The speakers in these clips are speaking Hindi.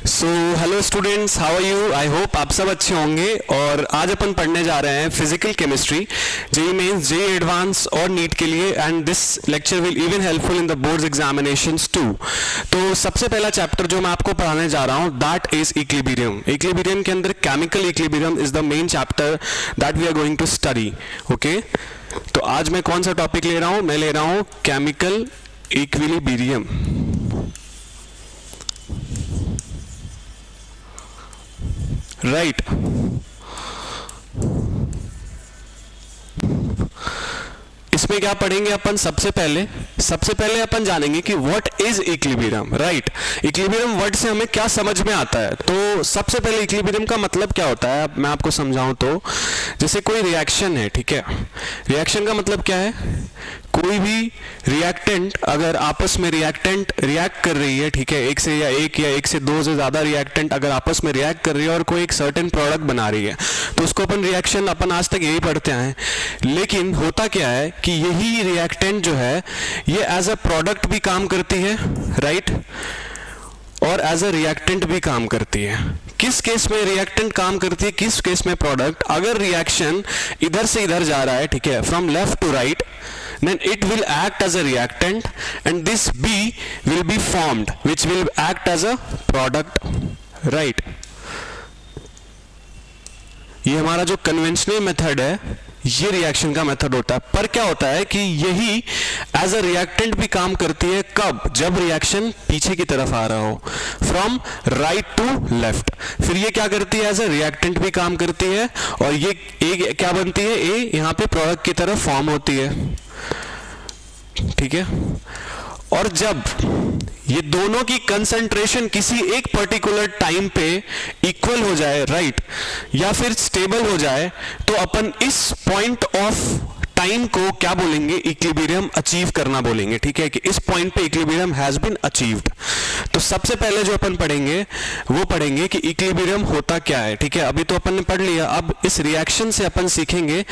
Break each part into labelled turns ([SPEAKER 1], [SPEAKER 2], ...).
[SPEAKER 1] So hello students, how are you? I hope आप सब अच्छे होंगे। और आज अपन पढ़ने जा रहे हैं physical chemistry, JEE Mains, JEE advance और नीट के लिए। And this lecture will even helpful in the boards examinations too. तो सबसे पहला चैप्टर जो मैं आपको पढ़ाने जा रहा हूँ दैट इज इक्विलिब्रियम। इक्विलिब्रियम के अंदर chemical equilibrium is the main chapter that we are going to study. Okay, तो आज मैं कौन सा टॉपिक ले रहा हूँ? मैं ले रहा हूँ केमिकल इक्विलिब्रियम। राइट। इसमें क्या पढ़ेंगे अपन? सबसे पहले अपन जानेंगे कि what is equilibrium. Right, equilibrium word से हमें क्या समझ में आता है। तो सबसे पहले इक्विलिब्रियम का मतलब क्या होता है मैं आपको समझाऊं तो, जैसे कोई रिएक्शन है, ठीक है। रिएक्शन का मतलब क्या है? कोई भी रिएक्टेंट अगर आपस में रिएक्टेंट रिएक्ट कर रही है, ठीक है, एक से दो से ज्यादा रिएक्टेंट अगर आपस में रिएक्ट कर रही है और कोई एक सर्टेन प्रोडक्ट बना रही है, तो उसको अपन रिएक्शन, अपन आज तक यही पढ़ते हैं। लेकिन होता क्या है कि यही रिएक्टेंट जो है ये एज अ प्रोडक्ट भी काम करती है, राइट, और एज अ रिएक्टेंट भी काम करती है। किस केस में रिएक्टेंट काम करती है, किस केस में प्रोडक्ट? अगर रिएक्शन इधर से इधर जा रहा है, ठीक है, from left to right, then it will act as a reactant and this B will be formed which will act as a product, right? ये हमारा जो कन्वेंशनल मेथड है, ये रिएक्शन का मेथड होता है। पर क्या होता है कि यही एज अ रिएक्टेंट भी काम करती है। कब? जब रिएक्शन पीछे की तरफ आ रहा हो, फ्रॉम राइट टू लेफ्ट। फिर ये क्या करती है? एज अ रिएक्टेंट भी काम करती है और ये ए क्या बनती है? ए यहाँ पे प्रोडक्ट की तरफ फॉर्म होती है, ठीक है। और जब ये दोनों की कंसंट्रेशन किसी एक पर्टिकुलर टाइम पे इक्वल हो जाए, राइट, या फिर स्टेबल हो जाए, तो अपन इस पॉइंट ऑफ टाइम को क्या बोलेंगे? इक्विलिब्रियम अचीव करना बोलेंगे, ठीक है, कि इस पॉइंट पे इक्विलिब्रियम हैज बीन अचीव्ड। तो सबसे पहले जो अपन पढ़ेंगे वो पढ़ेंगे कि इक्विलिब्रियम होता क्या है, ठीक है। अभी तो अपन ने पढ़ लिया, अब इस रिएक्शन से अपन सीखेंगे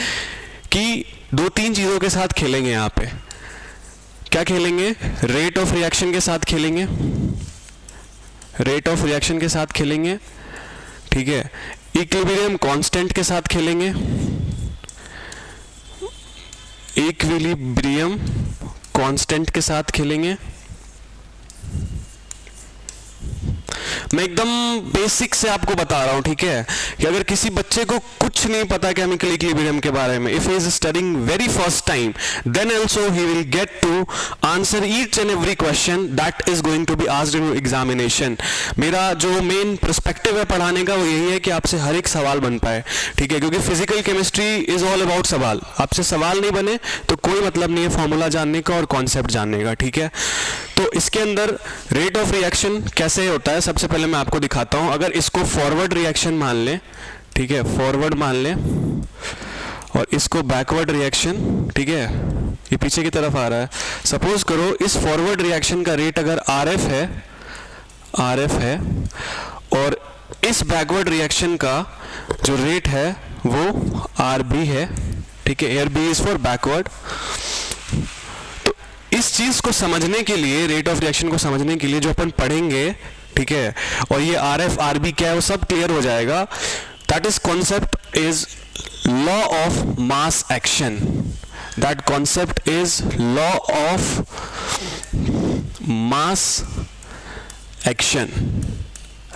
[SPEAKER 1] कि दो तीन चीजों के साथ खेलेंगे। यहाँ पे क्या खेलेंगे? रेट ऑफ रिएक्शन के साथ खेलेंगे, रेट ऑफ रिएक्शन के साथ खेलेंगे, ठीक है। इक्विलिब्रियम कांस्टेंट के साथ खेलेंगे, इक्विलिब्रियम कांस्टेंट के साथ खेलेंगे। मैं एकदम बेसिक से आपको बता रहा हूं, ठीक है, कि अगर किसी बच्चे को कुछ नहीं पता केमिकल इक्विलिब्रियम के बारे में, if he is studying very first time, then also he will get to answer each and every question that is going to be asked in examination. मेरा जो मेन पर्सपेक्टिव है पढ़ाने का वो यही है कि आपसे हर एक सवाल बन पाए, ठीक है, क्योंकि physical chemistry is all about सवाल। आपसे सवाल नहीं बने तो कोई मतलब नहीं है फॉर्मूला जानने का और कॉन्सेप्ट जानने का, ठीक है। तो इसके अंदर रेट ऑफ रिएक्शन कैसे होता है, सबसे पहले मैं आपको दिखाता हूं। अगर इसको फॉरवर्ड रिएक्शन मान लें, ठीक है, फॉरवर्ड मान लें, और इसको बैकवर्ड रिएक्शन, ठीक है, ये पीछे की तरफ आ रहा है। सपोज करो इस फॉरवर्ड रिएक्शन का रेट अगर RF है और इस बैकवर्ड रिएक्शन का जो रेट है वो RB है, ठीक है, air B is for backward. इस चीज को समझने के लिए, रेट ऑफ रिएक्शन को समझने के लिए जो अपन पढ़ेंगे, ठीक है, और ये RF RB क्या है वो सब क्लियर हो जाएगा। That is concept is law of mass action. That concept is law of mass action,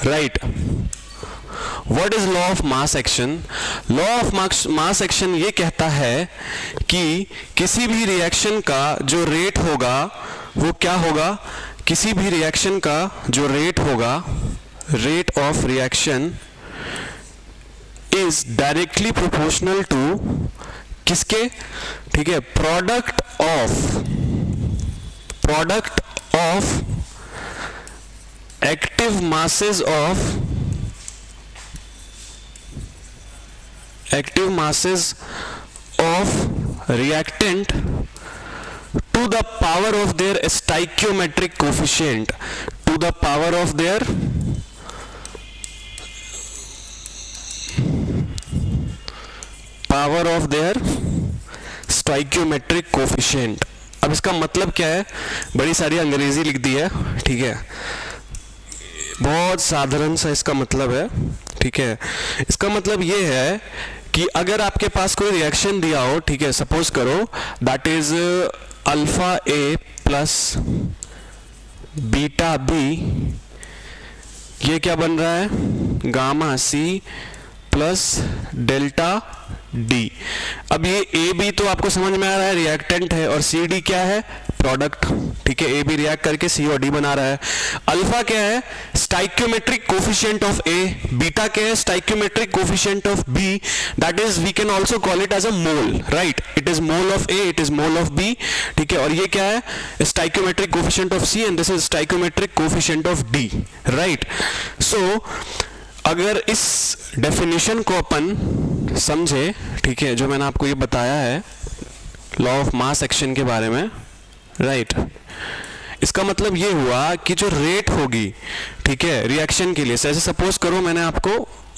[SPEAKER 1] right. What is law of mass action? Law of mass action ये कहता है कि किसी भी रिएक्शन का जो रेट होगा वो क्या होगा? किसी भी रिएक्शन का जो रेट होगा, rate of reaction is directly proportional to किसके? ठीक है, product of active masses of reactant to the power of their stoichiometric coefficient, to the power of their stoichiometric coefficient। अब इसका मतलब क्या है? बड़ी सारी अंग्रेजी लिख दी है, ठीक है, बहुत साधारण सा इसका मतलब है, ठीक है। इसका मतलब ये है कि अगर आपके पास कोई रिएक्शन दिया हो, ठीक है, सपोज करो that is alpha A plus beta B, ये क्या बन रहा है, gamma C plus delta D. अब ये ए बी तो आपको समझ में आ रहा है रिएक्टेंट है, और सी डी क्या है, प्रोडक्ट, ठीक है। ए बी रिएक्ट करके सी और डी बना रहा है। अल्फा क्या है, stoichiometric coefficient of A, beta क्या है, stoichiometric coefficient of B, that is we can also call it as a mole, right. It is mole of A, it is mole of B, ठीक है। और ये क्या है, stoichiometric coefficient of C, and this is stoichiometric coefficient of D, right. So अगर इस डेफिनेशन को अपन समझे, ठीक है, जो मैंने आपको ये बताया है लॉ ऑफ मास एक्शन के बारे में, राइट, इसका मतलब ये हुआ कि जो रेट होगी, ठीक है, रिएक्शन के लिए, जैसे सपोज करो मैंने आपको,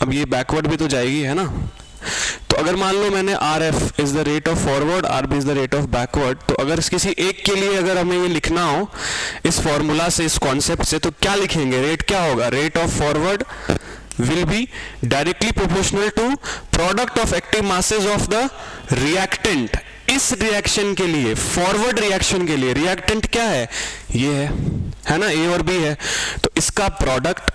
[SPEAKER 1] अब ये बैकवर्ड भी तो जाएगी, है ना, तो अगर मान लो मैंने R F is the rate of forward, R B is the rate of backward, तो अगर किसी एक के लिए अगर हमें ये लिखना हो इस फॉर्मूला से, इस कॉन्सेप्ट से, तो क्या लिखेंगे, रेट क्या होगा, rate of forward will be directly proportional to product of active masses of the reactant। इस रिएक्शन के लिए, फॉरवर्ड रिएक्शन के लिए रिएक्टेंट क्या है, ये है ना, ए और बी है, तो इसका product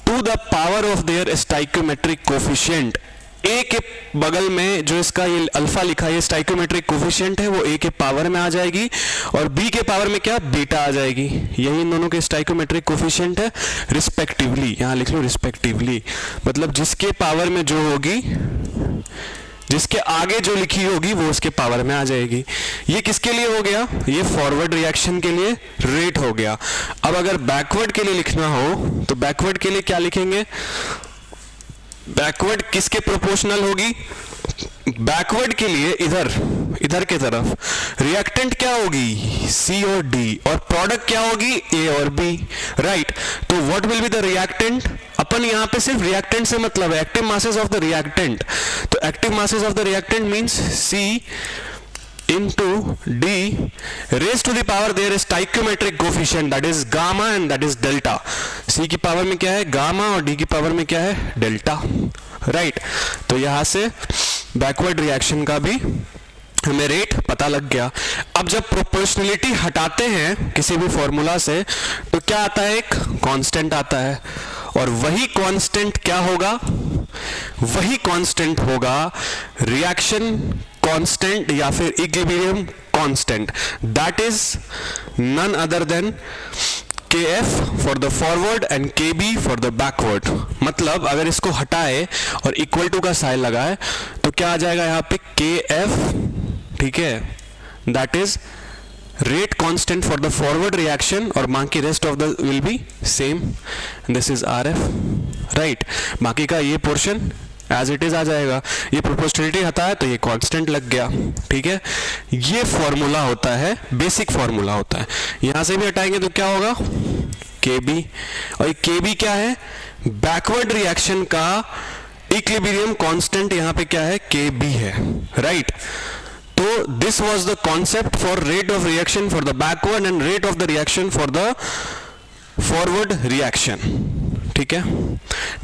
[SPEAKER 1] to the power of their stoichiometric coefficient, A के बगल में जो इसका ये अल्फा लिखा है, स्टाइक्योमेट्रिक कोफिशिएंट है, वो ए के पावर में आ जाएगी, और बी के पावर में क्या, बीटा आ जाएगी। यही इन दोनों के स्टाइक्योमेट्रिक कोफिशिएंट है रिस्पेक्टिवली, यहां लिख लो रिस्पेक्टिवली, मतलब जिसके पावर में जो होगी, जिसके आगे जो लिखी होगी वो उसके पावर में आ जाएगी। ये किसके लिए हो गया, ये फॉरवर्ड रिएक्शन के लिए रेट हो गया। अब अगर बैकवर्ड के लिए लिखना हो तो बैकवर्ड के लिए क्या लिखेंगे, बैकवर्ड किसके प्रोपोर्शनल होगी, बैकवर्ड के लिए इधर के तरफ रिएक्टेंट क्या होगी, सी और डी, और प्रोडक्ट क्या होगी, ए और बी, राइट। तो what will be the reactant, अपन यहां पे सिर्फ रिएक्टेंट से मतलब है, active masses of the reactant, तो active masses of the reactant means C into D raised to the power there is stoichiometric coefficient that is gamma and that is delta। C की पावर में क्या है, गामा, और D की पावर में क्या है, डेल्टा, राइट। तो यहां से बैकवर्ड रिएक्शन का भी हमें रेट पता लग गया। अब जब प्रोपोर्शनलिटी हटाते हैं किसी भी फॉर्मूला से तो क्या आता है, एक कांस्टेंट आता है, और वही कांस्टेंट क्या होगा, वही कांस्टेंट होगा रिएक्शन कांस्टेंट या फिर equilibrium constant, that is none other than KF for the forward and KB for the backward. मतलब अगर इसको हटाए और इक्वल टू का साइन लगाए तो क्या आ जाएगा यहाँ पे, KF, ठीक है, that is rate constant for the forward reaction, और बाकी rest of the will be same, this is RF, right. बाकी का ये पोर्शन एज इट इज आ जाएगा, ये प्रोपोर्शनलिटी हटाया तो ये कांस्टेंट लग गया, ठीक है। ये फॉर्मूला होता है, बेसिक फॉर्मूला होता है। यहां से भी हटाएंगे तो क्या होगा, KB, और ये KB क्या है, बैकवर्ड रिएक्शन का इक्विलिब्रियम कांस्टेंट, यहां पे क्या है, KB है, राइट। तो this was the concept for rate of reaction for the backward and rate of the reaction for the forward reaction, ठीक है।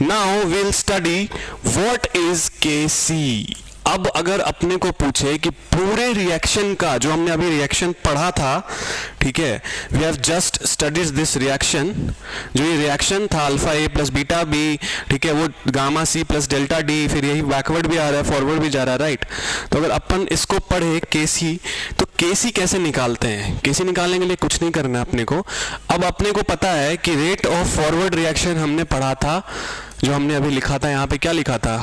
[SPEAKER 1] Now will study what is KC। अब अगर अपने को पूछे कि पूरे रिएक्शन का, जो हमने अभी रिएक्शन पढ़ा था, ठीक है, we have just studied this reaction, जो ये रिएक्शन था alpha A plus beta B, ठीक है, वो gamma C plus delta D, फिर यही बैकवर्ड भी आ रहा है, फॉरवर्ड भी जा रहा है, राइट। तो अगर अपन इसको पढ़े KC, तो KC कैसे निकालते हैं, KC निकालने के लिए कुछ नहीं करना है अपने को। अब अपने को पता है कि रेट ऑफ फॉरवर्ड रिएक्शन हमने पढ़ा था, जो हमने अभी लिखा था, यहाँ पे क्या लिखा था,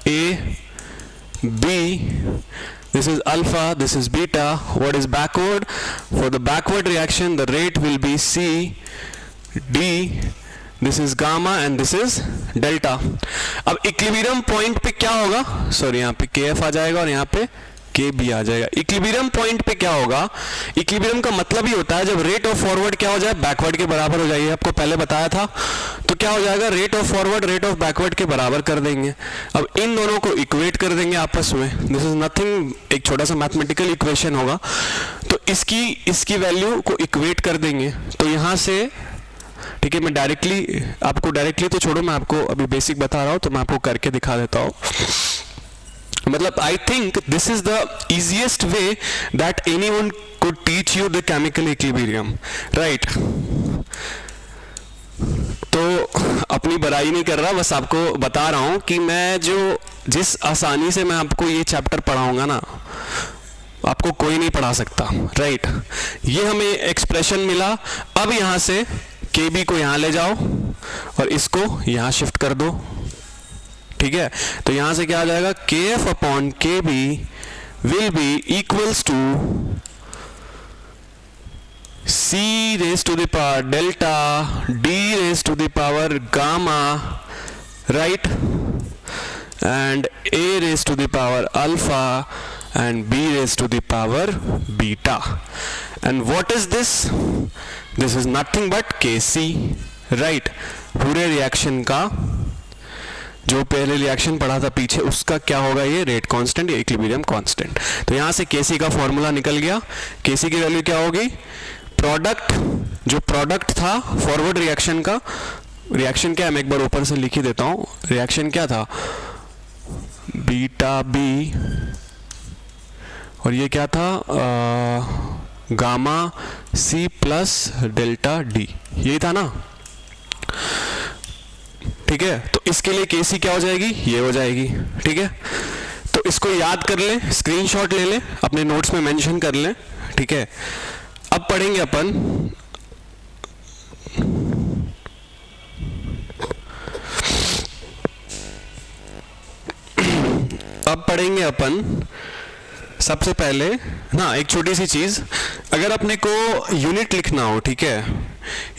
[SPEAKER 1] A B, this is alpha, this is beta, what is backward, for the backward reaction the rate will be C D, this is gamma and this is delta। अब इक्विलिब्रियम पॉइंट पे क्या होगा, सॉरी यहाँ पे KF आ जाएगा और यहाँ पे KB आ जाएगा। इक्विलिब्रियम पॉइंट पे क्या होगा, इक्विलिब्रियम का मतलब ही होता है जब रेट ऑफ फॉरवर्ड क्या हो जाए, बैकवर्ड के बराबर हो जाए, आपको पहले बताया था। तो क्या हो जाएगा, rate of forward rate of backward के बराबर कर देंगे। अब इन दोनों को इक्वेट कर देंगे आपस में, दिस इज नथिंग, एक छोटा सा मैथमेटिकल इक्वेशन होगा, तो इसकी वैल्यू को इक्वेट कर देंगे। तो यहां से ठीक है, मैं डायरेक्टली तो छोड़ो, मैं आपको अभी बेसिक बता रहा हूँ, तो मैं आपको करके दिखा देता हूँ. मतलब आई think this is the easiest way that anyone could teach you the chemical equilibrium, right. तो अपनी बड़ाई नहीं कर रहा, बस आपको बता रहा हूं कि मैं जिस आसानी से मैं आपको ये चैप्टर पढ़ाऊंगा ना, आपको कोई नहीं पढ़ा सकता, राइट. ये हमें एक्सप्रेशन मिला. अब यहां से KB को यहां ले जाओ और इसको यहां शिफ्ट कर दो, ठीक है. तो यहां से क्या आ जाएगा, KF upon KB will be equals to C raised to the power delta D raised to the power gamma, right, and A raised to the power alpha and B raised to the power beta. And what is this? This is nothing but Kc, right. पूरे रिएक्शन का जो पहले रिएक्शन पढ़ा था पीछे, उसका क्या होगा, ये रेट कांस्टेंट या इक्विलिब्रियम कांस्टेंट. तो यहां से Kc का फॉर्मूला निकल गया. Kc की वैल्यू क्या होगी, जो प्रोडक्ट था फॉरवर्ड रिएक्शन का. रिएक्शन क्या है, मैं एक बार ऊपर से लिख ही देता हूं. रिएक्शन क्या था, बीटा बी, और ये क्या था, gamma C plus delta D, यही था ना, ठीक है. तो इसके लिए Kc क्या हो जाएगी, ये हो जाएगी, ठीक है. तो इसको याद कर लें, स्क्रीनशॉट ले लें, अपने नोट्स में मेंशन कर लें, ठीक है. अब पढ़ेंगे अपन सबसे पहले ना एक छोटी सी चीज. अगर अपने को यूनिट लिखना हो, ठीक है,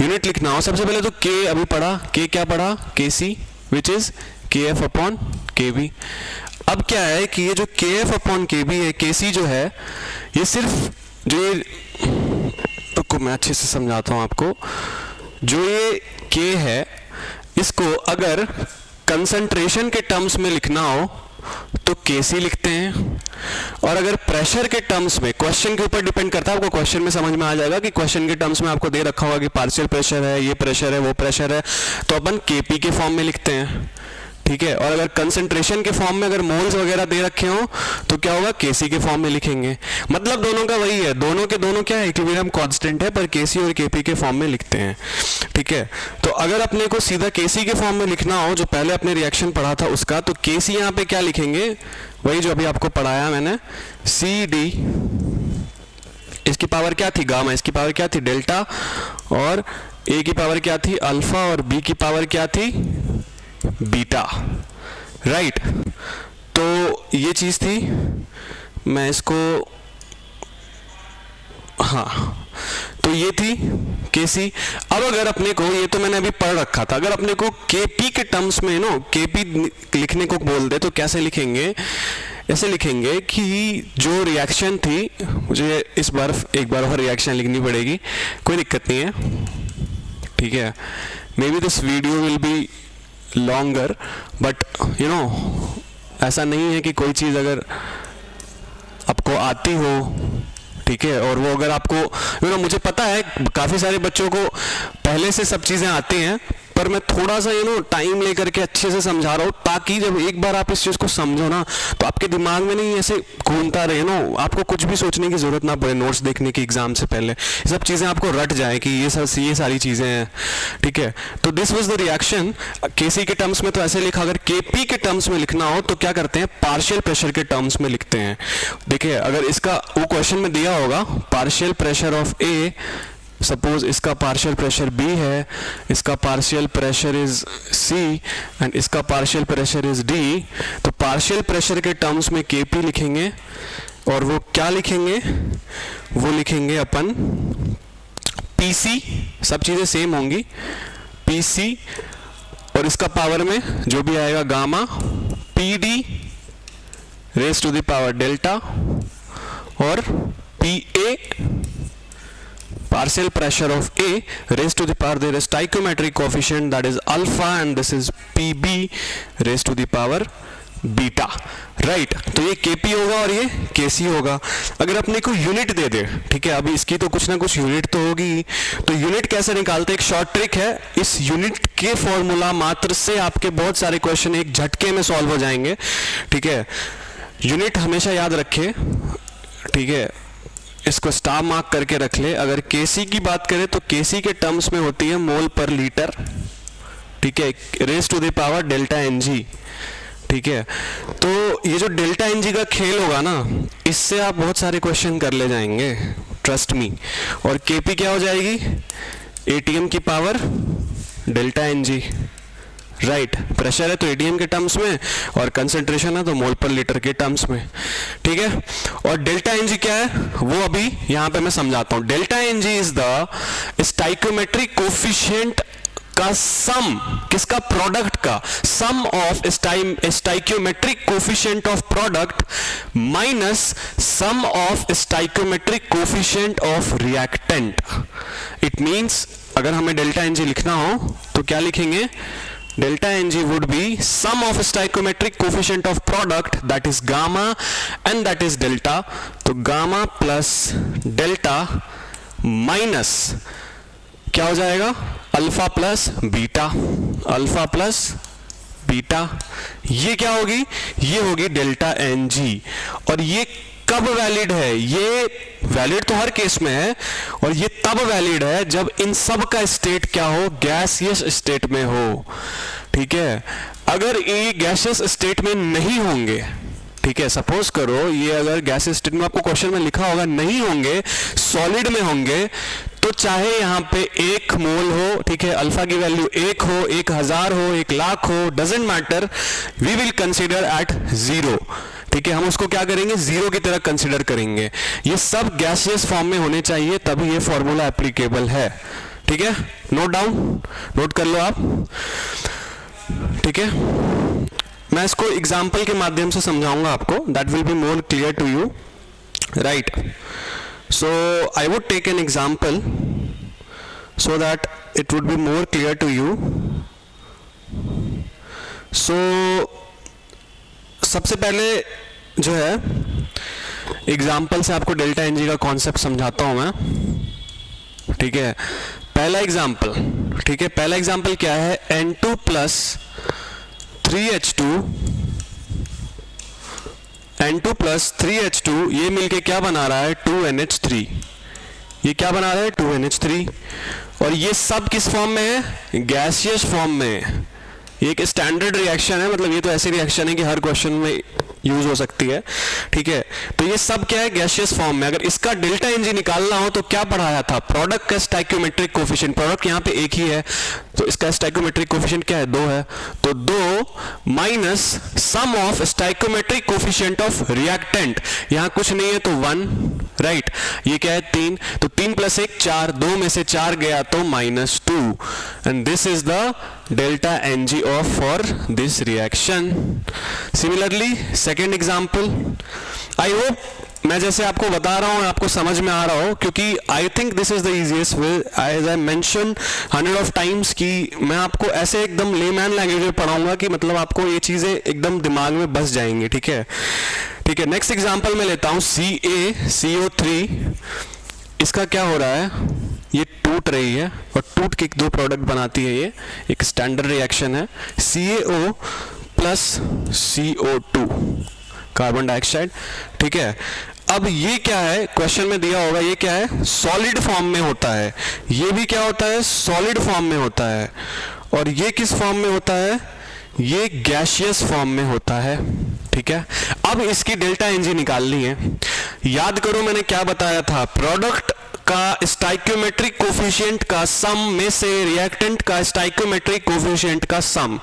[SPEAKER 1] यूनिट लिखना हो, सबसे पहले तो K अभी पढ़ा, K क्या पढ़ा, Kc which is KF upon KB. अब क्या है कि ये जो KF अपॉन KB है, Kc जो है, ये सिर्फ जो को मैं अच्छे से समझाता हूं आपको. जो ये K है, इसको अगर कंसंट्रेशन के टर्म्स में लिखना हो तो Kc लिखते हैं, और अगर प्रेशर के टर्म्स में, क्वेश्चन के ऊपर डिपेंड करता है, आपको क्वेश्चन में समझ में आ जाएगा कि क्वेश्चन के टर्म्स में आपको दे रखा होगा कि पार्शियल प्रेशर है, ये प्रेशर है, वो प्रेशर है, तो अपन Kp के फॉर्म में लिखते हैं, ठीक है. और अगर कंसंट्रेशन के फॉर्म में अगर मोल्स वगैरह दे रखे हो तो क्या होगा, Kc के फॉर्म में लिखेंगे. मतलब दोनों का वही है, दोनों के दोनों क्या है, इक्विलिब्रियम कांस्टेंट है, पर Kc और Kp के फॉर्म में लिखते हैं, ठीक है. तो अगर अपने को सीधा Kc के फॉर्म में लिखना हो, जो पहले अपने रिएक्शन पढ़ा था उसका, तो Kc यहाँ पे क्या लिखेंगे, वही जो अभी आपको पढ़ाया मैंने, CD, इसकी पावर क्या थी, गामा, इसकी पावर क्या थी, डेल्टा, और A की पावर क्या थी, अल्फा, और B की पावर क्या थी, बीटा, राइट. तो ये चीज थी, मैं इसको, हाँ, तो ये थी Kc. अब अगर अपने को, ये तो मैंने अभी पढ़ रखा था, अगर अपने को Kp के टर्म्स में Kp लिखने को बोल दे तो कैसे लिखेंगे, ऐसे लिखेंगे कि जो रिएक्शन थी, मुझे इस बार एक बार और रिएक्शन लिखनी पड़ेगी, कोई दिक्कत नहीं है, ठीक है. May be this video will be longer, but ऐसा नहीं है कि कोई चीज़ अगर आपको आती हो, ठीक है, और वो अगर आपको मुझे पता है काफ़ी सारे बच्चों को पहले से सब चीज़ें आती हैं, पर मैं थोड़ा सा टाइम लेकर के अच्छे से समझा रहा हूँ, ताकि जब एक बार आप इस चीज़ को समझो ना, तो आपके दिमाग में नहीं ऐसे घूमता रहे आपको कुछ भी सोचने की जरूरत ना पड़े नोट्स देखने की एग्जाम से पहले, ये सब चीज़ें आपको रट जाए कि ये सारी चीज़ें हैं, ठीक है. तो this was the reaction. Kc के टर्म्स में तो ऐसे लिखा, अगर Kp के टर्म्स में लिखना हो तो क्या करते हैं, पार्शियल प्रेशर के टर्म्स में लिखते हैं. देखिए, अगर इसका वो क्वेश्चन में दिया होगा, partial pressure of A, suppose इसका पार्शियल प्रेशर B है, इसका partial pressure is C and इसका पार्शियल प्रेशर इज D, तो पार्शियल प्रेशर के टर्म्स में Kp लिखेंगे, और वो क्या लिखेंगे, वो लिखेंगे अपन Pc, सब चीज़ें सेम होंगी, Pc, और इसका पावर में जो भी आएगा gamma, PD raise to the power delta, और Pa partial pressure of A raised to the power, there is stoichiometric coefficient, that is alpha, and this is Pb raised to the power beta, right. तो ये केपी होगा और ये केसी होगा। अगर अपने को यूनिट दे दे, ठीक है, अभी इसकी तो कुछ ना कुछ यूनिट तो होगी, तो यूनिट कैसे निकालते हैं, एक शॉर्ट ट्रिक है, इस यूनिट के फॉर्मूला मात्र से आपके बहुत सारे क्वेश्चन एक झटके में सॉल्व हो जाएंगे, ठीक है। यूनिट हमेशा याद रखे, ठीक है, इसको स्टार मार्क करके रख ले। अगर केसी की बात करें तो केसी के टर्म्स में होती है मोल पर लीटर, ठीक है, raise to the power delta N G, ठीक है। तो ये जो डेल्टा एनजी का खेल होगा ना, इससे आप बहुत सारे क्वेश्चन कर ले जाएंगे, ट्रस्ट मी। और केपी क्या हो जाएगी, एटीएम की power delta N G, right. Pressure है तो एटीएम के टर्म्स में, और कंसंट्रेशन है तो मोल पर लीटर के टर्म्स में, ठीक है। और डेल्टा एनजी क्या है वो अभी यहां पे मैं समझाता हूं। Delta n g is the stoichiometric coefficient का सम, किसका, प्रोडक्ट का, sum of stoichiometric coefficient of product minus sum of stoichiometric coefficient of reactant. It means अगर हमें डेल्टा एनजी लिखना हो तो क्या लिखेंगे, delta n g would be sum of stoichiometric coefficient of product that is gamma and that is delta. तो गामा प्लस डेल्टा माइनस क्या हो जाएगा, alpha plus beta, alpha plus beta. ये क्या होगी, ये होगी डेल्टा एन जी। और ये कब वैलिड है, ये वैलिड तो हर केस में है, और ये तब वैलिड है जब इन सब का स्टेट क्या हो, गैसियस स्टेट में हो, ठीक है। अगर ये गैसियस स्टेट में नहीं होंगे, ठीक है, सपोज करो ये अगर गैसियस स्टेट में, आपको क्वेश्चन में लिखा होगा नहीं होंगे, सॉलिड में होंगे, तो चाहे यहां पे 1 मोल हो, ठीक है, अल्फा की वैल्यू 1 हो, 1000 हो, 1,00,000 हो, doesn't matter, we will consider at 0, ठीक है। हम उसको क्या करेंगे, 0 की तरह कंसीडर करेंगे। ये सब गैसियस फॉर्म में होने चाहिए, तभी ये फॉर्मूला एप्लीकेबल है, ठीक है। नोट डाउन, नोट कर लो आप, ठीक है। मैं इसको एग्जाम्पल के माध्यम से समझाऊंगा आपको, that will be more clear to you, right. So I would take an example so that it would be more clear to you. So सबसे पहले जो है एग्जाम्पल से आपको डेल्टा एनजी का कॉन्सेप्ट समझाता हूं मैं, ठीक है। पहला एग्जाम्पल, ठीक है, पहला एग्जाम्पल क्या है, N2 plus 3H2, N2 plus 3H2 ये मिलके क्या बना रहा है, 2NH3। ये क्या बना रहा है, 2NH3। और ये सब किस फॉर्म में है, गैसियस फॉर्म में। ये एक स्टैंडर्ड रिएक्शन है, मतलब ये तो ऐसी रिएक्शन है कि हर क्वेश्चन में यूज हो सकती है, ठीक है। तो ये सब क्या है, गैसियस फॉर्म में। अगर इसका डेल्टा एनजी निकालना हो तो क्या पढ़ाया था, प्रोडक्ट का स्टाइक्योमेट्रिक कोफिशिएंट, प्रोडक्ट यहाँ पे एक ही है तो इसका स्टाइक्योमेट्रिक कोफिशिएंट क्या है, 2 है, तो 2 minus sum of stoichiometric coefficient of reactant, यहाँ कुछ नहीं है तो 1, राइट। ये क्या है, 3, तो 3 प्लस 1 4, 2 में से 4 गया तो -2, and this is the delta N G of for this reaction. Similarly second example, I hope मैं जैसे आपको बता रहा हूं आपको समझ में आ रहा हो, क्योंकि I think this is the easiest way, as I mention 100 of times कि मैं आपको ऐसे एकदम लेमैन लैंग्वेज में पढ़ाऊंगा कि मतलब आपको ये चीजें एकदम दिमाग में बस जाएंगी, ठीक है, ठीक है। नेक्स्ट एग्जाम्पल मैं लेता हूं CaCO3, इसका क्या हो रहा है, ये टूट रही है और टूट के 2 प्रोडक्ट बनाती है, ये एक स्टैंडर्ड रिएक्शन है, CaO plus CO2 carbon dioxide, ठीक है। अब ये क्या है, क्वेश्चन में दिया होगा, ये क्या है, सॉलिड फॉर्म में होता है, ये भी क्या होता है, सॉलिड फॉर्म में होता है, और ये किस फॉर्म में होता है, ये गैसियस फॉर्म में होता है, ठीक है। अब इसकी डेल्टा एनजी निकालनी है। याद करो मैंने क्या बताया था, प्रोडक्ट का स्टाइक्योमेट्रिक कोफिशिएंट का सम में से रिएक्टेंट का स्टाइक्योमेट्रिक कोफिशिएंट का सम।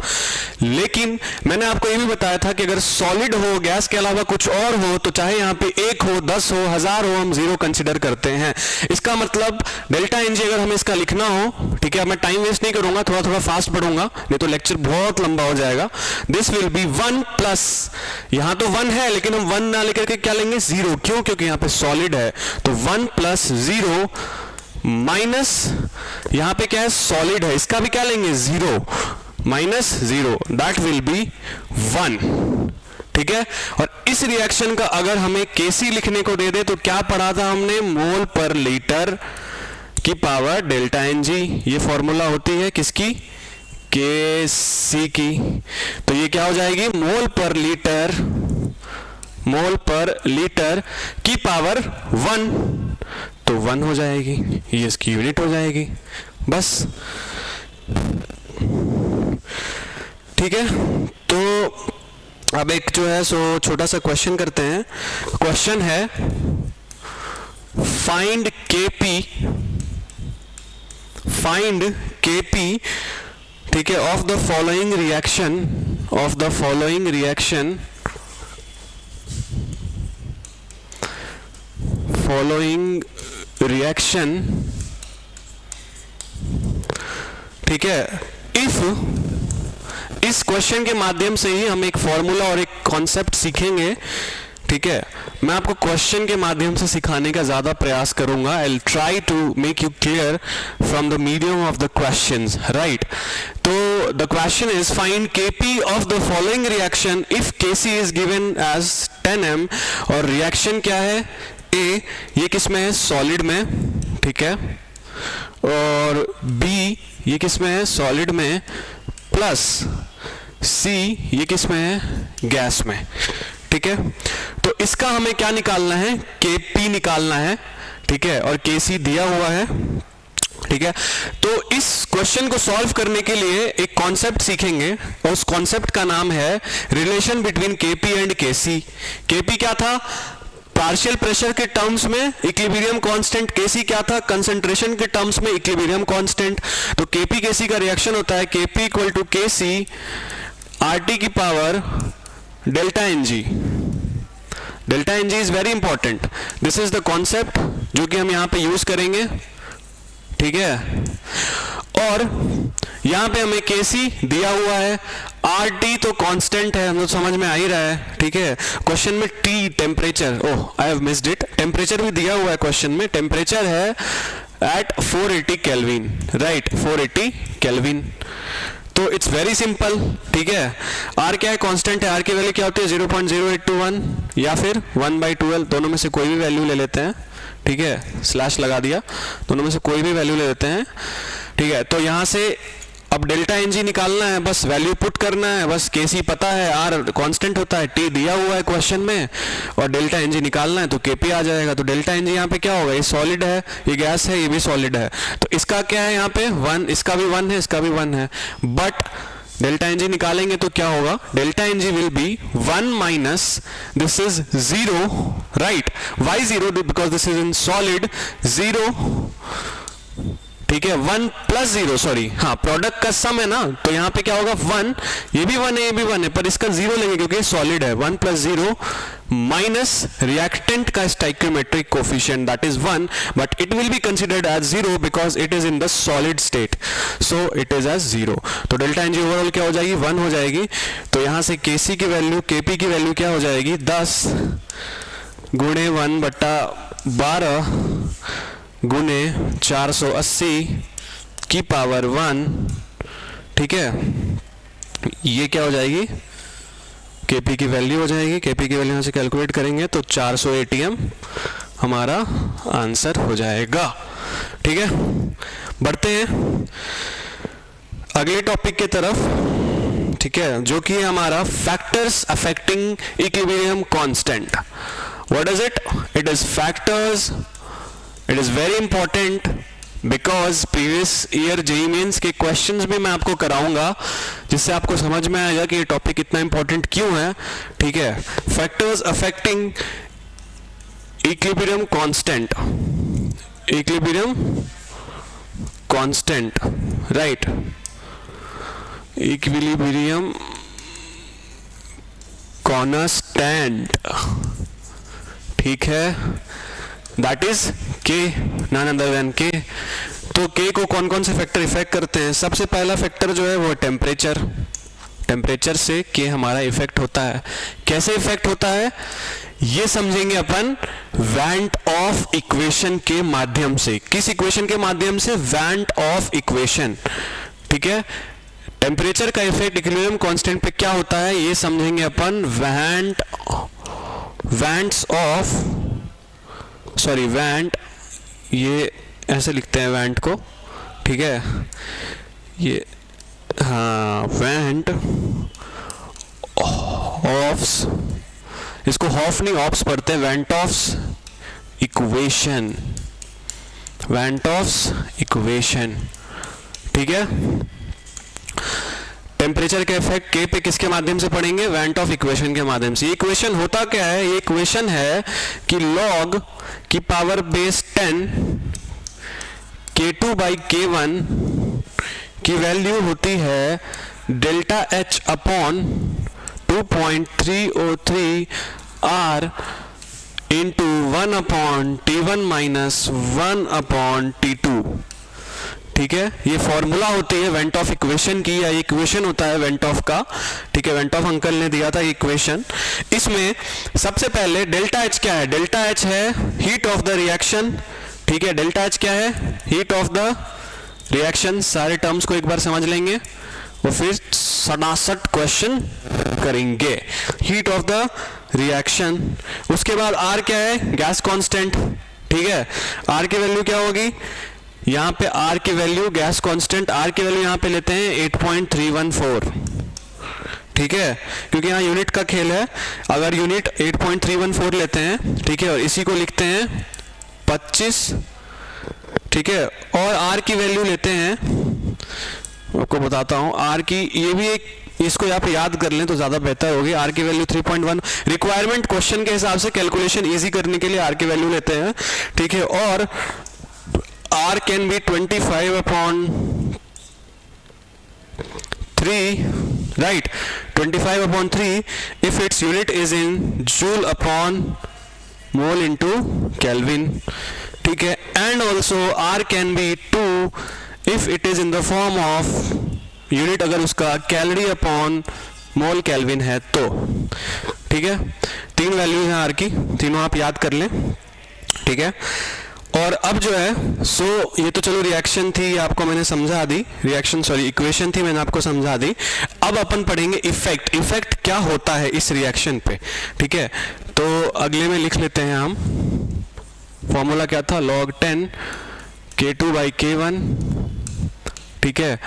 [SPEAKER 1] लेकिन मैंने आपको ये भी बताया था कि अगर सॉलिड हो, गैस के अलावा कुछ और हो, तो चाहे यहाँ पे 1 हो, 10 हो, 1000 हो, हम 0 कंसिडर करते हैं। इसका मतलब डेल्टा एनजी अगर हमें इसका लिखना हो, ठीक है, मैं टाइम वेस्ट नहीं करूंगा, थोड़ा थोड़ा फास्ट पढ़ूंगा, नहीं तो लेक्चर बहुत लंबा हो जाएगा। दिस विल बी 1 प्लस, यहां तो 1 है लेकिन हम 1 ना लेकर के क्या लेंगे, 0, क्यों, क्योंकि यहाँ पे सॉलिड है, तो 1 प्लस 0 माइनस, यहां पे क्या है, सॉलिड है, इसका भी क्या लेंगे, 0 माइनस 0, दैट विल बी 1, ठीक है। और इस रिएक्शन का अगर हमें Kc लिखने को दे दे तो क्या पढ़ा था हमने, मोल पर लीटर की पावर डेल्टा Ng। ये फॉर्मूला होती है किसकी, Kc की। तो ये क्या हो जाएगी, मोल पर लीटर की पावर 1, तो 1 हो जाएगी, ये इसकी यूनिट हो जाएगी बस। ठीक है, तो अब एक जो है सो छोटा सा क्वेश्चन करते हैं। क्वेश्चन है फाइंड Kp, ठीक है, ऑफ द फॉलोइंग रिएक्शन, ठीक है। इस क्वेश्चन के माध्यम से ही हम एक फॉर्मूला और एक कॉन्सेप्ट सीखेंगे, ठीक है। मैं आपको क्वेश्चन के माध्यम से सिखाने का ज्यादा प्रयास करूंगा। I will try to make you clear from the medium of the questions, right. तो the question is find Kp of the following reaction if Kc is given as 10m, और रिएक्शन क्या है, A ये किस में है, सॉलिड में, ठीक है, और B ये किस में है, सॉलिड में, प्लस C ये किस में है, गैस में, ठीक है। तो इसका हमें क्या निकालना है, Kp निकालना है, ठीक है, और Kc दिया हुआ है, ठीक है। तो इस क्वेश्चन को सॉल्व करने के लिए एक कॉन्सेप्ट सीखेंगे, और उस कॉन्सेप्ट का नाम है relation between Kp and Kc। Kp क्या था, पार्शियल प्रेशर के टर्म्स में इक्विलिब्रियम कांस्टेंट, Kc क्या था, कंसंट्रेशन के टर्म्स में इक्विलिब्रियम कांस्टेंट। तो Kp Kc का रिएक्शन होता है Kp equal to Kc RT की power delta Ng। Delta Ng is very important, this is the concept जो कि हम यहां पे यूज करेंगे, ठीक है। और यहां पे हमें Kc दिया हुआ है, RT तो कांस्टेंट है, हम लोग समझ में आ ही रहा है, ठीक है। क्वेश्चन में T temperature, oh I have missed it, temperature भी दिया हुआ है क्वेश्चन में, टेम्परेचर है एट 480 केल्विन, राइट, 480 केल्विन। तो इट्स वेरी सिंपल, ठीक है। R क्या है, कांस्टेंट है, R की वैल्यू क्या होती है 0.0821 या फिर 1/12, दोनों में से कोई भी वैल्यू ले लेते हैं, ठीक है, स्लैश लगा दिया, दोनों में से कोई भी वैल्यू ले लेते हैं, ठीक है। तो यहां से अब डेल्टा Ng निकालना है, बस वैल्यू पुट करना है, बस Kc पता है, R कांस्टेंट होता है, T दिया हुआ है क्वेश्चन में, और डेल्टा Ng निकालना है तो Kp आ जाएगा। तो डेल्टा Ng यहाँ पे क्या होगा, ये सॉलिड है, ये गैस है, ये भी सॉलिड है, तो इसका क्या है यहाँ पे 1, इसका भी 1 है, इसका भी 1 है, बट डेल्टा Ng निकालेंगे तो क्या होगा, delta Ng will be 1 minus this is 0, right, Y 0, because this is in solid, 0, ठीक है, 1 प्लस 0, सॉरी, हाँ, प्रोडक्ट का सम है ना, तो यहाँ पे क्या होगा 1, ये भी 1 है, ये भी 1 है, पर इसका 0 लेंगे क्योंकि सॉलिड है, 1 प्लस 0 माइनस रिएक्टेंट का stoichiometric coefficient that is 1, but it will be considered as 0 because it is in the solid state, so it is as 0। तो डेल्टा Ng ओवरऑल क्या हो जाएगी, 1 हो जाएगी। तो यहाँ से Kc की वैल्यू, Kp की वैल्यू क्या हो जाएगी, 10 गुणे 1/12 गुणे 480 की पावर 1, ठीक है, ये क्या हो जाएगी, Kp की वैल्यू हो जाएगी, Kp की वैल्यू यहां से कैलकुलेट करेंगे तो 400 ATM हमारा आंसर हो जाएगा, ठीक है। बढ़ते हैं अगले टॉपिक की तरफ, ठीक है, जो कि हमारा factors affecting equilibrium constant. What is it, it is factors, it is very important because previous year JEE Mains के क्वेश्चंस भी मैं आपको कराऊंगा, जिससे आपको समझ में आएगा कि ये टॉपिक इतना इंपॉर्टेंट क्यों है, ठीक है। Factors affecting equilibrium constant, equilibrium constant, right, equilibrium constant, ठीक है, that is K, none other than K। तो K को कौन कौन से फैक्टर इफेक्ट करते हैं, सबसे पहला फैक्टर जो है वो टेम्परेचर, टेम्परेचर से K हमारा इफेक्ट होता है। कैसे इफेक्ट होता है ये समझेंगे अपन वैंट ऑफ इक्वेशन के माध्यम से। किस इक्वेशन के माध्यम से, वैंट ऑफ इक्वेशन, ठीक है। टेम्परेचर का इफेक्ट इक्विलिब्रियम कांस्टेंट पे क्या होता है ये समझेंगे अपन वेंट ये ऐसे लिखते हैं वेंट को, ठीक है, ये हाँ वेंट ऑफ्स, इसको हॉफ नहीं ऑफ्स पढ़ते हैं, went offs equation, went offs equation, ठीक है। टेम्परेचर के इफेक्ट के पे किसके माध्यम से पढ़ेंगे, वेंट ऑफ इक्वेशन के माध्यम से। इक्वेशन होता क्या है, ये इक्वेशन है कि log की power base 10 K2 by K1 की वैल्यू होती है delta H upon 2.303 R into 1 upon T1 minus 1 upon T2, ठीक है। ये फॉर्मूला होती है वेंट ऑफ इक्वेशन की, या इक्वेशन होता है वेंट ऑफ का, ठीक है। वेंट ऑफ अंकल ने दिया था इक्वेशन। इसमें सबसे पहले डेल्टा एच क्या है, डेल्टा एच है हीट ऑफ द रिएक्शन, ठीक है। डेल्टा एच क्या है, हीट ऑफ द रिएक्शन। सारे टर्म्स को एक बार समझ लेंगे और फिर 67 क्वेश्चन करेंगे। हीट ऑफ द रिएक्शन, उसके बाद आर क्या है, गैस कांस्टेंट, ठीक है। आर की वैल्यू क्या होगी, यहाँ पे R की वैल्यू गैस कांस्टेंट, R की वैल्यू यहाँ पे लेते हैं 8.314, ठीक है, क्योंकि यहाँ यूनिट का खेल है। अगर यूनिट 8.314 लेते हैं, ठीक है, और इसी को लिखते हैं 25, ठीक है, और R की वैल्यू लेते हैं, आपको बताता हूँ R की, ये भी एक, इसको यहाँ पे याद कर लें तो ज्यादा बेहतर होगी। R की वैल्यू 3.1, रिक्वायरमेंट क्वेश्चन के हिसाब से कैलकुलेशन इजी करने के लिए R की वैल्यू लेते हैं, ठीक है। और R can be 25 upon 3, right? 25 upon 3 if its unit is in joule upon mole into Kelvin, ठीक है। And also R can be 2 if it is in the form of unit अगर उसका कैलोरी अपॉन मोल केल्विन है तो, ठीक है। 3 वैल्यूज हैं R की, तीनों आप याद कर लें, ठीक है। और अब जो है सो ये तो चलो रिएक्शन थी, आपको मैंने समझा दी, रिएक्शन सॉरी इक्वेशन थी, मैंने आपको समझा दी। अब अपन पढ़ेंगे इफेक्ट, इफेक्ट क्या होता है इस रिएक्शन पे, ठीक है। तो अगले में लिख लेते हैं हम, फॉर्मूला क्या था, log 10 K2 बाई K1, ठीक है,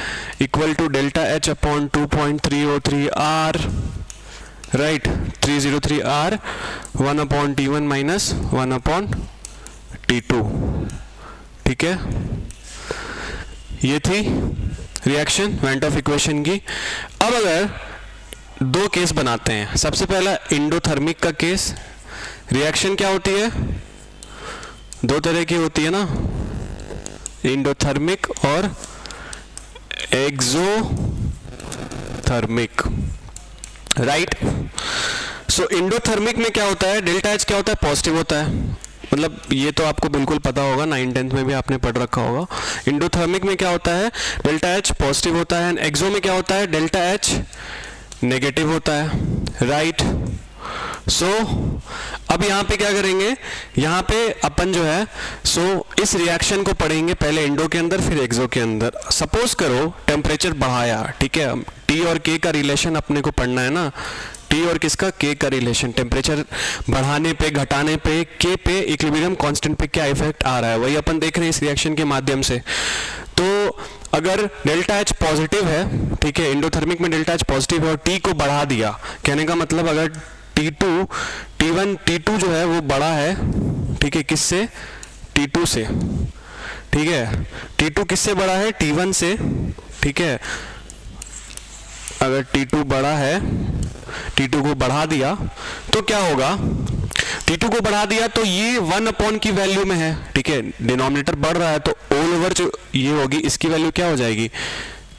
[SPEAKER 1] equal to delta H upon 2.303 R, right, 303 R, 1 upon T1 minus 1 upon T2, ठीक है। ये थी रिएक्शन वेंट ऑफ इक्वेशन की। अब अगर दो केस बनाते हैं, सबसे पहला इंडोथर्मिक का केस। रिएक्शन क्या होती है, दो तरह की होती है ना, इंडोथर्मिक और एक्सोथर्मिक, राइट। सो इंडोथर्मिक में क्या होता है, डेल्टा एच क्या होता है, पॉजिटिव होता है, मतलब ये तो आपको बिल्कुल पता होगा, 9th-10th में भी आपने पढ़ रखा होगा। इंडोथर्मिक में क्या होता है, डेल्टा एच पॉजिटिव होता है, एंड एक्सो में क्या होता है, डेल्टा एच नेगेटिव होता है, राइट। सो अब यहाँ पे क्या करेंगे, यहाँ पे अपन जो है इस रिएक्शन को पढ़ेंगे पहले इंडो के अंदर फिर एक्सो के अंदर। सपोज करो टेम्परेचर बढ़ाया, ठीक है, टी और के का रिलेशन अपने को पढ़ना है ना, टी और किसका, के का रिलेशन। टेम्परेचर बढ़ाने पे घटाने पे के पे इक्विलिब्रियम कांस्टेंट पे क्या इफेक्ट आ रहा है, वही अपन देख रहे हैं इस रिएक्शन के माध्यम से। तो अगर डेल्टा एच पॉजिटिव है, ठीक है, इंडोथर्मिक में डेल्टा एच पॉजिटिव है और टी को बढ़ा दिया, कहने का मतलब अगर T2 T1 T2 जो है वो बड़ा है, ठीक है, किससे, T2 से, ठीक है, T2 किससे बड़ा है, T1 से, ठीक है। अगर T2 बड़ा है, T2 को बढ़ा दिया तो क्या होगा, T2 को बढ़ा दिया तो ये 1 अपॉन की वैल्यू में है, ठीक है, डिनोमिनेटर बढ़ रहा है तो ऑल ओवर जो ये होगी इसकी वैल्यू क्या हो जाएगी,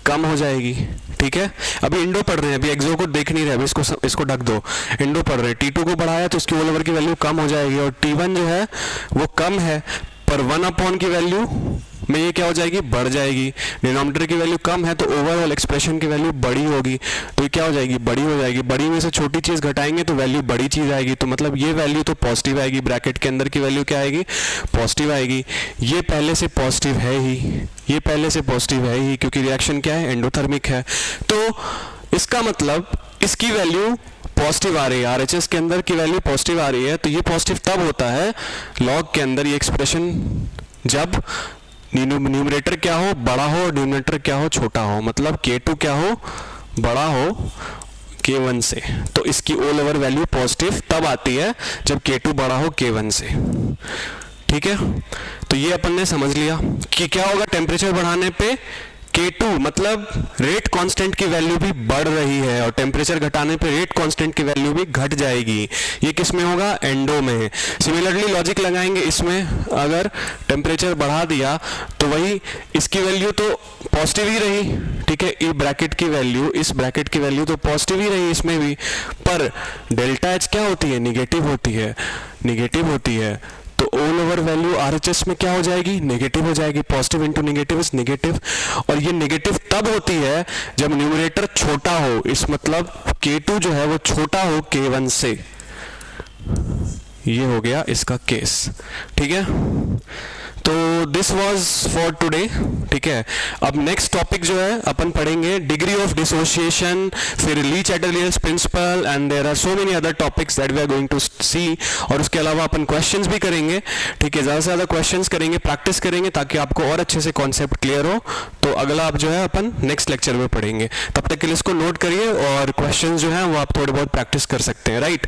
[SPEAKER 1] कम हो जाएगी, ठीक है। अभी इंडो पढ़ रहे हैं, अभी एक्सो को देख नहीं रहे, अभी इसको ढक दो। इंडो पढ़ रहे हैं, T2 को बढ़ाया तो इसकी ऑल ओवर की वैल्यू कम हो जाएगी, और T1 जो है वो कम है पर 1 अपॉन की वैल्यू में ये क्या हो जाएगी, बढ़ जाएगी। डिनोमिनेटर की वैल्यू कम है तो ओवरऑल एक्सप्रेशन की वैल्यू बड़ी होगी, तो ये क्या हो जाएगी, बड़ी हो जाएगी। बड़ी में से छोटी चीज़ घटाएंगे तो वैल्यू बड़ी चीज़ आएगी, तो मतलब ये वैल्यू तो पॉजिटिव आएगी, ब्रैकेट के अंदर की वैल्यू क्या आएगी, पॉजिटिव आएगी। ये पहले से पॉजिटिव है ही, ये पहले से पॉजिटिव है ही, क्योंकि रिएक्शन क्या है, एंडोथर्मिक है। तो इसका मतलब इसकी वैल्यू पॉजिटिव आ रही है, आरएचएस के अंदर की वैल्यू पॉजिटिव आ रही है। तो ये पॉजिटिव तब होता है लॉग के अंदर ये एक्सप्रेशन जब न्यूमरेटर क्या हो, बड़ा हो, डिनोमिनेटर क्या हो, छोटा हो। मतलब K2 क्या हो, बड़ा हो K1 से। तो इसकी ऑल ओवर वैल्यू पॉजिटिव तब आती है जब K2 बड़ा हो K1 से। ठीक है, तो ये अपन ने समझ लिया कि क्या होगा टेम्परेचर बढ़ाने पे K2 मतलब रेट कांस्टेंट की वैल्यू भी बढ़ रही है, और टेम्परेचर घटाने पे रेट कांस्टेंट की वैल्यू भी घट जाएगी। ये किस में होगा, एंडो में। सिमिलरली लॉजिक लगाएंगे इसमें, अगर टेम्परेचर बढ़ा दिया तो वही इसकी वैल्यू तो पॉजिटिव ही रही, ठीक है, ई ब्रैकेट की वैल्यू, इस ब्रैकेट की वैल्यू तो पॉजिटिव ही रही इसमें भी, पर डेल्टा एच क्या होती है, निगेटिव होती है, निगेटिव होती है। तो ऑल ओवर वैल्यू आरएचएस में क्या हो जाएगी, नेगेटिव हो जाएगी। Positive into negative is negative, और ये नेगेटिव तब होती है जब न्यूमरेटर छोटा हो, इस मतलब K2 जो है वो छोटा हो K1 से। ये हो गया इसका केस, ठीक है। तो दिस वाज फॉर टुडे, ठीक है। अब नेक्स्ट टॉपिक जो है अपन पढ़ेंगे डिग्री ऑफ डिसोसिएशन, फिर Le Chatelier's principle, and there are so many other topics that we are going to see. और उसके अलावा अपन क्वेश्चंस भी करेंगे, ठीक है, ज़्यादा से ज़्यादा क्वेश्चंस करेंगे, प्रैक्टिस करेंगे ताकि आपको और अच्छे से कॉन्सेप्ट क्लियर हो। तो अगला आप जो है अपन नेक्स्ट लेक्चर में पढ़ेंगे। तब तक के लिए इसको नोट करिए, और क्वेश्चंस जो हैं वो आप थोड़े बहुत प्रैक्टिस कर सकते हैं, राइट।